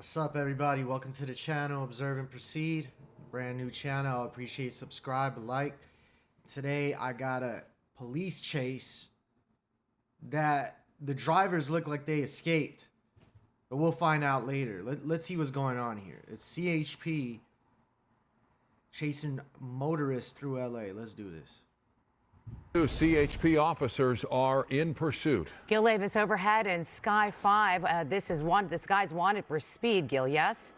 What's up, everybody? Welcome to the channel, Observe and Proceed. Brand new channel. I appreciate subscribe, like. Today, I got a police chase that the drivers look like they escaped. But we'll find out later. Let's see what's going on here. It's CHP chasing motorists through LA. Let's do this. Two CHP officers are in pursuit. Gil Davis overhead in Sky 5. This guy's wanted for speed, Gil, yes?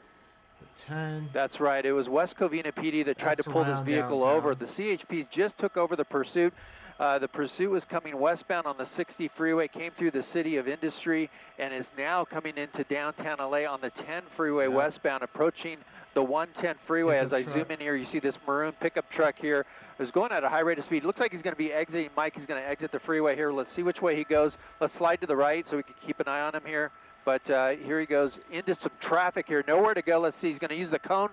10. That's right. It was West Covina PD that tried to pull this vehicle downtown. over. The CHP just took over the pursuit. The pursuit was coming westbound on the 60 freeway, came through the city of Industry, and is now coming into downtown LA on the 10 freeway westbound, approaching the 110 freeway. As I zoom in here, you see this maroon pickup truck here. Is going at a high rate of speed. Looks like he's going to be exiting. Mike, he's going to exit the freeway here. Let's see which way he goes. Let's slide to the right so we can keep an eye on him here. But here he goes into some traffic here. Nowhere to go. Let's see. He's going to use the cone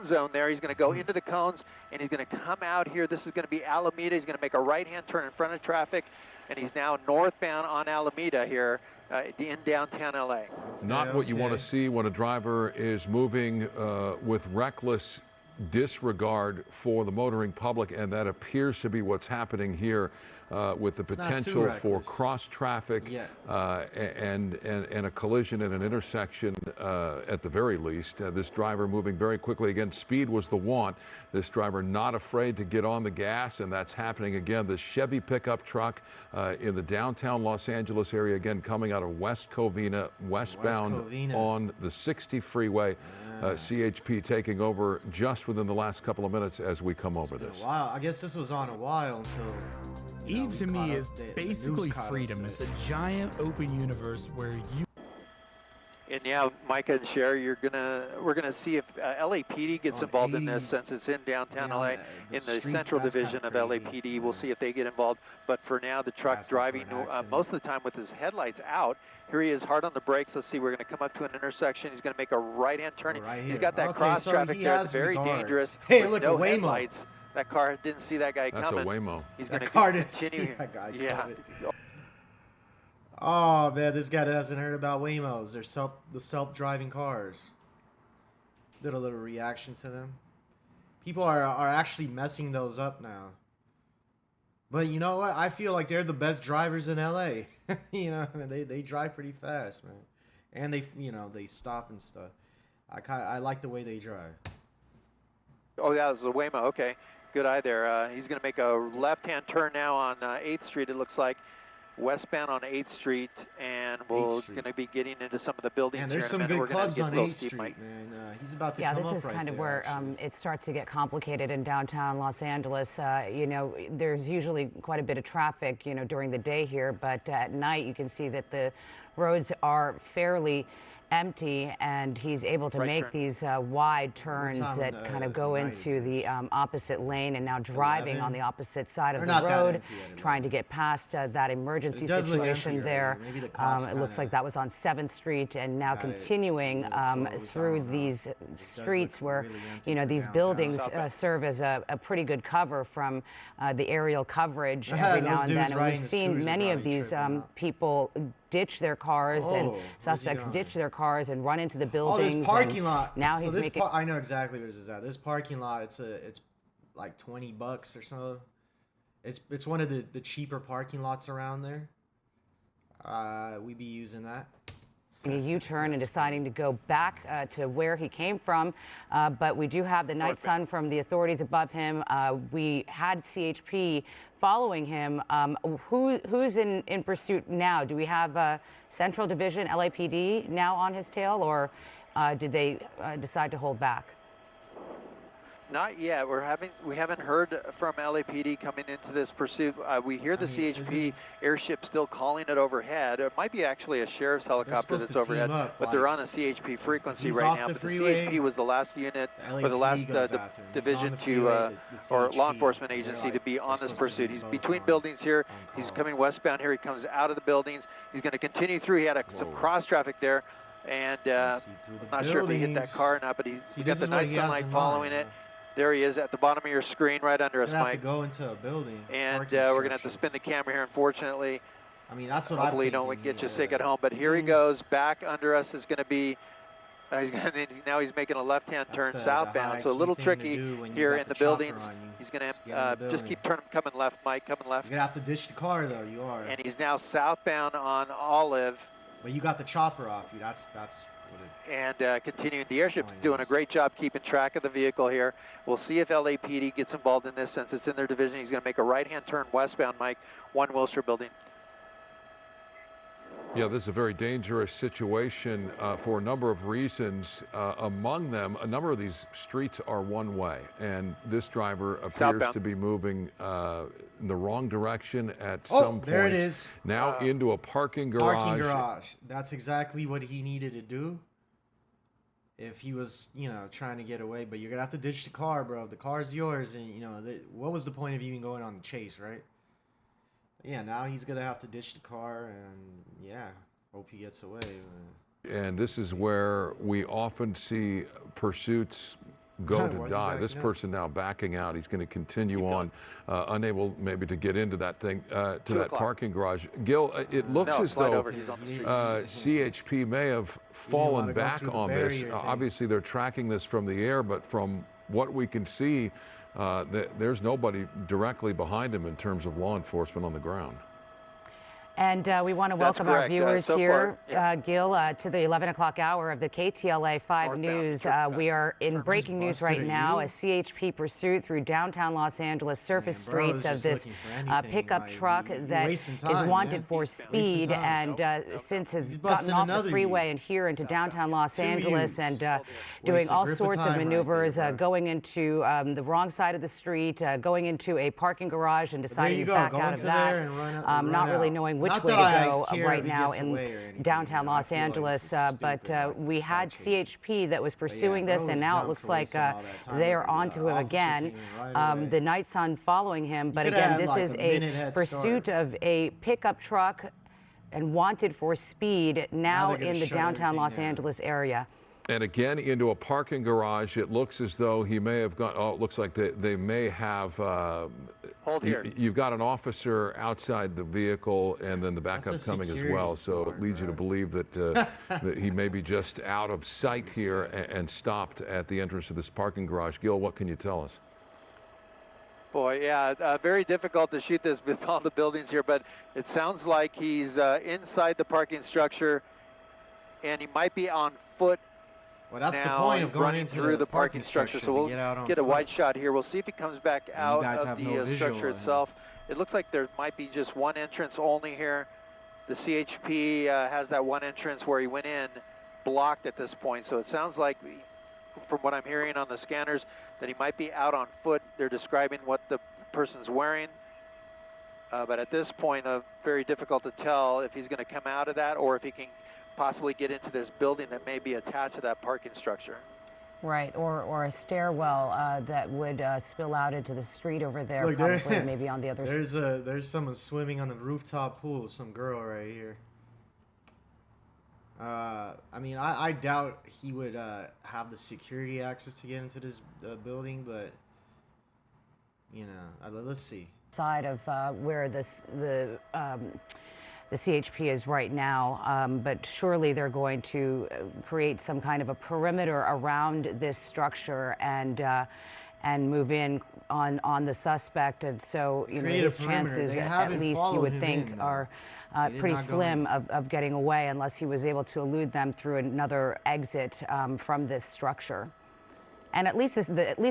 zone there. He's going to go into the cones, and he's going to come out here. This is going to be Alameda. He's going to make a right-hand turn in front of traffic, and he's now northbound on Alameda here in downtown LA. Not what you want to see when a driver is moving with reckless disregard for the motoring public, and that appears to be what's happening here with the potential for cross traffic and a collision in an intersection at the very least. This driver moving very quickly. Again, speed was the want. This driver not afraid to get on the gas, and that's happening again. The Chevy pickup truck in the downtown Los Angeles area, again coming out of West Covina, westbound on the 60 freeway. CHP taking over just within the last couple of minutes as we come over this. Wow, I guess this was on a while until. Eve to me is basically freedom. It's a giant open universe where you. And yeah, Micah and Sherry, we're gonna see if LAPD gets involved in this, since it's in downtown LA, in the central division of LAPD. We'll see if they get involved. But for now, the truck driving most of the time with his headlights out. Here he is, hard on the brakes. Let's see, we're going to come up to an intersection. He's going to make a right-hand turn. He's got that cross traffic there. It's very dangerous. Hey, look, no a Waymo. Headlights. That car didn't see that guy coming. That's a Waymo. He's going to continue. Yeah. Oh man, this guy hasn't heard about Waymos. They're the self-driving cars. Did a little reaction to them. People are actually messing those up now. But you know what? I feel like they're the best drivers in LA. You know, they drive pretty fast, man. And they stop and stuff. I like the way they drive. Oh, that was the Waymo. Okay, good eye there. He's going to make a left-hand turn now on 8th Street, it looks like. Westbound on 8th Street, and we're going to be getting into some of the buildings. And there's some good clubs on 8th Street, man. He's about to come up right there. Yeah, this is kind of where it starts to get complicated in downtown Los Angeles. You know, there's usually quite a bit of traffic, you know, during the day here, but at night you can see that the roads are fairly empty, and he's able to make these wide turns that kind of go into the opposite lane, and now driving on the opposite side of the road, trying to get past that emergency situation there. It looks like that was on 7th Street, and now continuing through these streets where, you know, these buildings serve as a pretty good cover from the aerial coverage every now and then. And we've seen many of these people ditch their cars, and suspects ditch their cars and run into the buildings. Oh, this parking lot. Now he's making. I know exactly where this is at. This parking lot, it's like $20 or so. It's one of the cheaper parking lots around there. We be using that. A U-turn and deciding to go back to where he came from, but we do have the night sun from the authorities above him. We had CHP following him. Who's in pursuit now? Do we have Central Division LAPD now on his tail, or did they decide to hold back? Not yet. We haven't heard from LAPD coming into this pursuit. We hear the CHP airship still calling it overhead. It might be actually a sheriff's helicopter that's overhead, but they're on a CHP frequency right now. But the CHP was the last unit, or the last division or law enforcement agency to be on this pursuit. He's between buildings here. He's coming westbound here. He comes out of the buildings. He's going to continue through. He had some cross traffic there, and I'm not sure if he hit that car or not, but he's got the night sunlight following it. There he is at the bottom of your screen, right under us, Mike. Have to go into a building. And we're going to have to spin the camera here, unfortunately. I mean, that's what hopefully don't get you sick at home. But here he goes. Back under us is going to be Now he's making a left-hand turn the southbound, so a high little key thing to tricky do when you here got in the the chopper buildings. on you. He's going Just get in the to just keep turning, coming left, Mike, coming left. You're gonna have to ditch the car though. You are. And he's now southbound on Olive. But you got the chopper off you. That's what it. And continuing, the airship's Oh, doing a yes. great job keeping track of the vehicle here. We'll see if LAPD gets involved in this since it's in their division. He's going to make a right-hand turn westbound, Mike, 1 Wilshire building. Yeah, this is a very dangerous situation for a number of reasons. Among them, a number of these streets are one way, and this driver appears Southbound. to be moving in the wrong direction at Oh, some point. there it is. Now into a parking garage. Parking garage. That's exactly what he needed to do. If he was, trying to get away, but you're gonna have to ditch the car, bro. The car's yours, and what was the point of even going on the chase, right? Yeah, now he's gonna have to ditch the car, and yeah, hope he gets away. And this is where we often see pursuits go Why to is he die. backing This up? person now backing out. He's going to continue on, unable maybe to get into that thing, to that o'clock. parking garage. Gil, it looks No, as slide though over. He's on the street. CHP may have fallen wanna go back through the on this. barrier thing. Obviously, they're tracking this from the air, but from what we can see, there's nobody directly behind him in terms of law enforcement on the ground. And we want to welcome correct. our viewers So here, far, yeah. Gil, to the 11 o'clock hour of the KTLA 5 Northbound, News. turn We are in breaking news busted right at now. you. A CHP pursuit through downtown Los Angeles surface Man, bro is streets of just this looking for anything. pickup Like, truck you're that wasting is time, wanted man. for Wasting speed time. and since has He's gotten busting off the another freeway you. and here into downtown Los Two Angeles yous. and doing Wasted all grip of sorts of time right maneuvers, there, bro. going into the wrong side of the street, going into a parking garage and deciding you to go, back go out of into that. there and run Not really out. knowing which Not way that to I go care right if he now gets in away or anything, downtown I Los feel like this Angeles. is But stupid, like, we this had car chase. CHP that was pursuing bro this, was and now it dumb looks for like wasting all that time. they are Like, onto him officer again. came right away. The night sun following him. But coulda again, had, this like, is a a minute head pursuit start. of a pickup truck and wanted for speed now they're gonna in the shut downtown everything Los down. Angeles area. And again, into a parking garage. It looks as though he may have gone. Oh, it looks like they may have. Hold here. You've got an officer outside the vehicle, and then the backup That's a coming as security well. So guard, it leads you to bro. believe that, that he may be just out of sight here and stopped at the entrance of this parking garage. Gil, what can you tell us? Boy, yeah, very difficult to shoot this with all the buildings here, but it sounds like he's inside the parking structure, and he might be on foot Well, that's the now, point of going running into through the parking structure. structure. So to we'll get out on get a foot. wide shot here. We'll see if he comes back out guys of have the no visual structure on him. itself. It looks like there might be just one entrance only here. The CHP has that one entrance where he went in blocked at this point. So it sounds like, from what I'm hearing on the scanners, that he might be out on foot. They're describing what the person's wearing. But at this point, very difficult to tell if he's going to come out of that or if he can possibly get into this building that may be attached to that parking structure. Right, or a stairwell that would spill out into the street over there, Look, probably maybe on the other side. There's someone swimming on a rooftop pool. Some girl right here. I mean, I doubt he would have the security access to get into this building, but let's see. Side of where the CHP is right now, but surely they're going to create some kind of a perimeter around this structure and move in on the suspect, and so Create a his perimeter. chances, They at haven't least you followed would him think, in, though. are They did pretty not go slim in. of getting away unless he was able to elude them through another exit from this structure. And at least it's not Yeah, a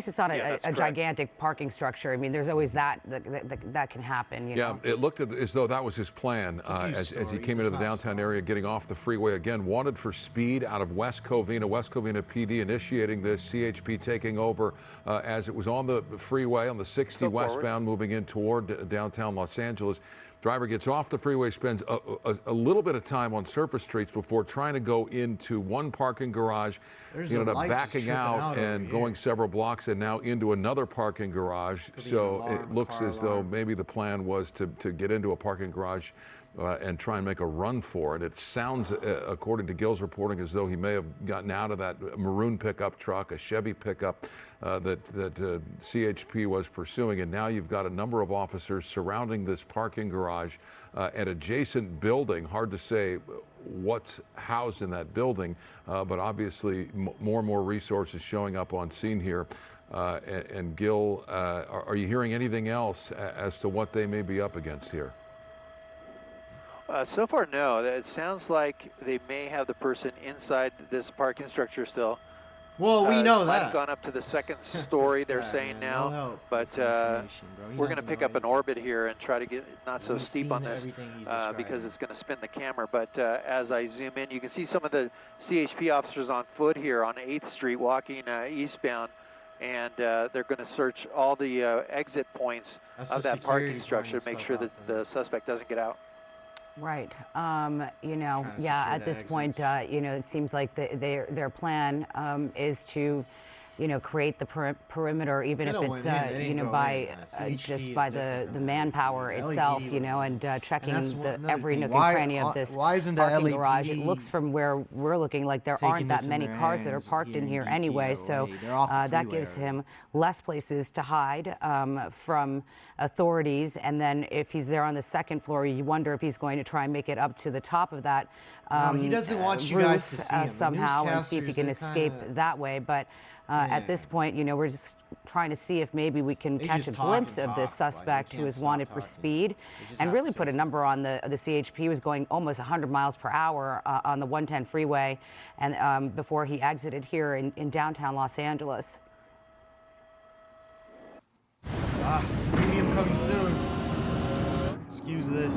that's correct. gigantic parking structure. I mean, there's always that can happen. You Yeah, know? it looked as though that was his plan a few as he stories. came It's into the not downtown small. area, getting off the freeway again. Wanted for speed out of West Covina. West Covina PD initiating this. CHP taking over as it was on the freeway on the 60 Go forward. westbound, moving in toward downtown Los Angeles. Driver gets off the freeway, spends a little bit of time on surface streets before trying to go into one parking garage. There's He a ended up light just backing tripping out out over and here. going several blocks and now into another parking garage. Could be an So alarm, it looks car as though alarm. maybe the plan was to get into a parking garage and try and make a run for it. It sounds, according to Gil's reporting, as though he may have gotten out of that maroon pickup truck, a Chevy pickup that CHP was pursuing. And now you've got a number of officers surrounding this parking garage. garage, an adjacent building. Hard to say what's housed in that building, but obviously more and more resources showing up on scene here. And Gil, are you hearing anything else as to what they may be up against here? So far, no. It sounds like they may have the person inside this parking structure still. Well, we know might that. have gone up to the second story, they're saying now. No but we're going to pick up an orbit here and try to get not so steep on this because it's going to spin the camera. But as I zoom in, you can see some of the CHP officers on foot here on 8th Street walking eastbound. And they're going to search all the exit points of that parking structure to make sure that the suspect doesn't get out. Right. You know, yeah, at this point, you know, it seems like their plan is to, you know, create the perimeter, even if it's, you know, by just by the manpower itself, you know, and checking every nook and cranny of this parking garage. It looks from where we're looking like there aren't that many cars that are parked in here anyway, so that gives him less places to hide from authorities. And then if he's there on the second floor, you wonder if he's going to try and make it up to the top of that he doesn't want you guys to see him. Somehow, and see if he can escape that way. But at this point, you know, we're just trying to see if maybe we can catch a glimpse of this suspect who is wanted for speed and really put a number on the CHP. He was going almost 100 miles per hour on the 110 freeway and before he exited here in downtown Los Angeles. Premium coming soon. Excuse this.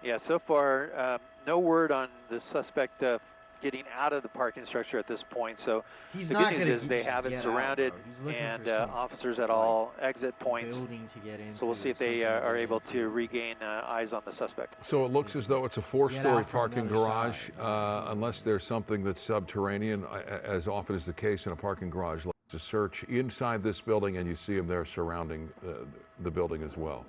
Yeah, so far, no word on the suspect getting out of the parking structure at this point. So the good news is they have it surrounded and officers at all exit points. So we'll see if they are able to regain eyes on the suspect. So it looks as though it's a 4-story parking garage, unless there's something that's subterranean, as often is the case in a parking garage. Let's search inside this building, and you see them there surrounding the building as well.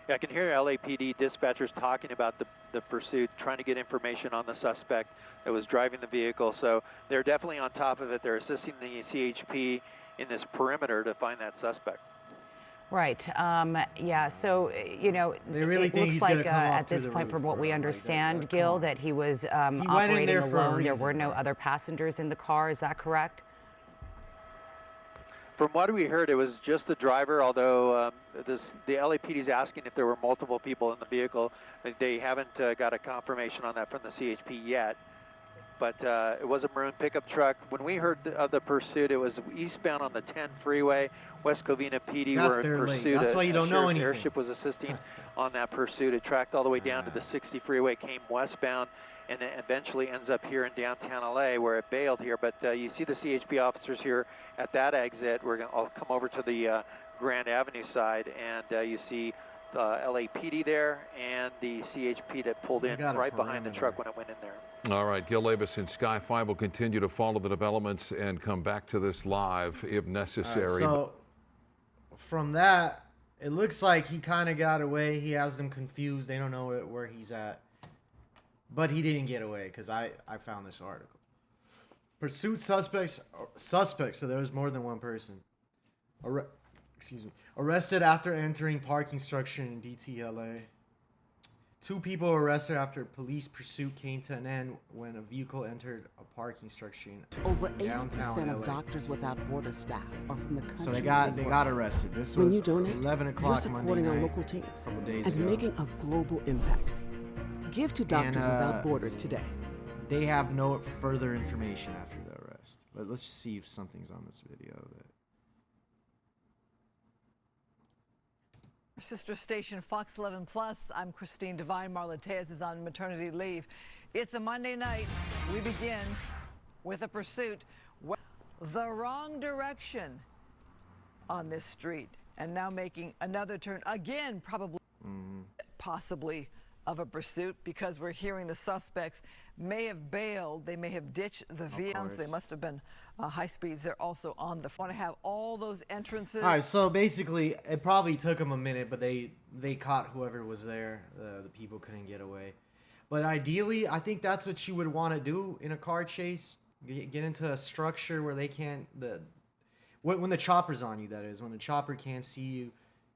Yeah, I can hear LAPD dispatchers talking about the pursuit, trying to get information on the suspect that was driving the vehicle. So they're definitely on top of it. They're assisting the CHP in this perimeter to find that suspect. Right. Yeah. So, you know, they really it think looks like at this point, from what we understand, Gil, that he was operating alone. There were no other passengers in the car. Is that correct? From what we heard, it was just the driver, although the LAPD is asking if there were multiple people in the vehicle. They haven't got a confirmation on that from the CHP yet. But it was a maroon pickup truck. When we heard of the pursuit, it was eastbound on the 10 freeway. West Covina PD were in pursuit. That's why you don't know anything. Airship was assisting on that pursuit. It tracked all the way down to the 60 freeway, came westbound, and it eventually ends up here in downtown LA where it bailed here. But you see the CHP officers here at that exit. I'll come over to the Grand Avenue side, and you see the LAPD there and the CHP that pulled in right behind the truck when it went in there. All right, Gil Davis in Sky 5 will continue to follow the developments and come back to this live if necessary. So from that, it looks like he kind of got away. He has them confused. They don't know where he's at. But he didn't get away because I found this article. Pursuit suspects, so there was more than one person. Arrested after entering parking structure in DTLA. 2 people arrested after police pursuit came to an end when a vehicle entered a parking structure in Over downtown 80% LA. of Doctors Without Borders staff are from the country. So they got arrested. This was when you donate, 11 you're o'clock supporting Monday our night, local teams a couple days and ago. making a global impact. Give to Doctors Without Borders today. They have no further information after the arrest. But let's just see if something's on this video that. Sister station Fox 11 Plus. I'm Christine Devine. Marla Tejas is on maternity leave. It's a Monday night. We begin with a pursuit. The wrong direction on this street, and now making another turn again, probably, possibly of a pursuit, because we're hearing the suspects may have bailed. They may have ditched the vehicles. They must have been high speeds. They're also on the want to have all those entrances. All right, so basically, it probably took them a minute, but they caught whoever was there. The people couldn't get away. But ideally, I think that's what you would want to do in a car chase. Get into a structure where they can't when the chopper's on you, that is. When the chopper can't see you,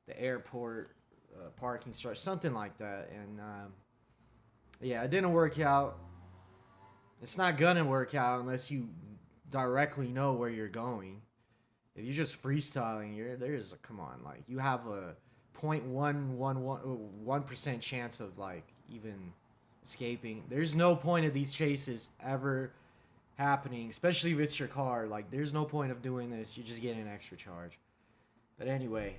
the airport parking structure, something like that. And yeah, it didn't work out. It's not gonna work out unless you directly know where you're going. If you're just freestyling, come on, like you have a 0.111% chance of like even escaping. There's no point of these chases ever happening, especially if it's your car. Like there's no point of doing this. You're just getting an extra charge. But anyway,